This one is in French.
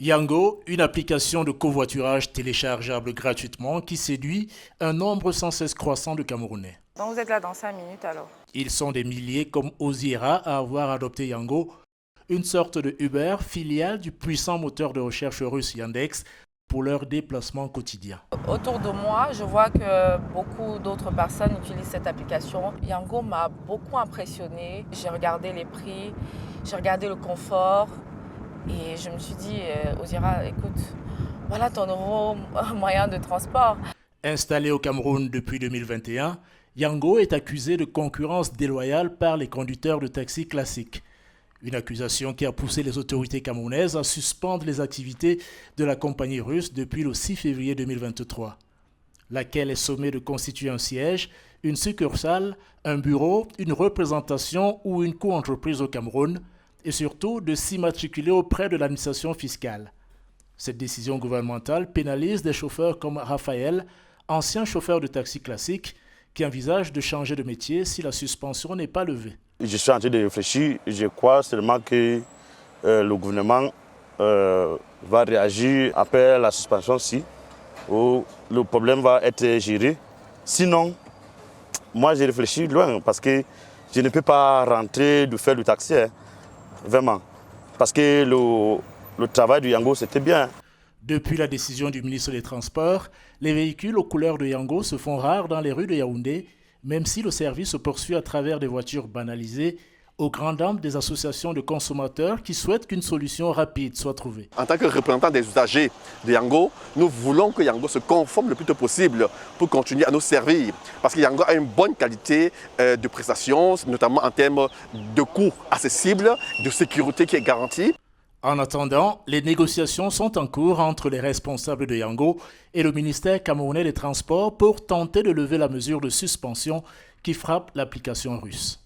Yango, une application de covoiturage téléchargeable gratuitement qui séduit un nombre sans cesse croissant de Camerounais. Donc vous êtes là dans 5 minutes alors. Ils sont des milliers comme Ozira à avoir adopté Yango, une sorte de Uber, filiale du puissant moteur de recherche russe Yandex, pour leurs déplacements quotidiens. Autour de moi, je vois que beaucoup d'autres personnes utilisent cette application. Yango m'a beaucoup impressionné. J'ai regardé les prix, j'ai regardé le confort et je me suis dit, Ozira, écoute, voilà ton nouveau moyen de transport. Installé au Cameroun depuis 2021, Yango est accusé de concurrence déloyale par les conducteurs de taxi classiques. Une accusation qui a poussé les autorités camerounaises à suspendre les activités de la compagnie russe depuis le 6 février 2023, laquelle est sommée de constituer un siège, une succursale, un bureau, une représentation ou une co-entreprise au Cameroun et surtout de s'immatriculer auprès de l'administration fiscale. Cette décision gouvernementale pénalise des chauffeurs comme Raphaël, ancien chauffeur de taxi classique, qui envisage de changer de métier si la suspension n'est pas levée. Je suis en train de réfléchir. Je crois seulement que le gouvernement va réagir après la suspension-ci, où le problème va être géré. Sinon, moi j'ai réfléchi loin parce que je ne peux pas rentrer de faire du taxi, hein, vraiment. Parce que le travail du Yango, c'était bien. Depuis la décision du ministre des Transports, les véhicules aux couleurs de Yango se font rares dans les rues de Yaoundé, même si le service se poursuit à travers des voitures banalisées, aux grandes dames des associations de consommateurs qui souhaitent qu'une solution rapide soit trouvée. En tant que représentant des usagers de Yango, nous voulons que Yango se conforme le plus tôt possible pour continuer à nous servir. Parce que Yango a une bonne qualité de prestation, notamment en termes de coûts accessibles, de sécurité qui est garantie. En attendant, les négociations sont en cours entre les responsables de Yango et le ministère camerounais des Transports pour tenter de lever la mesure de suspension qui frappe l'application russe.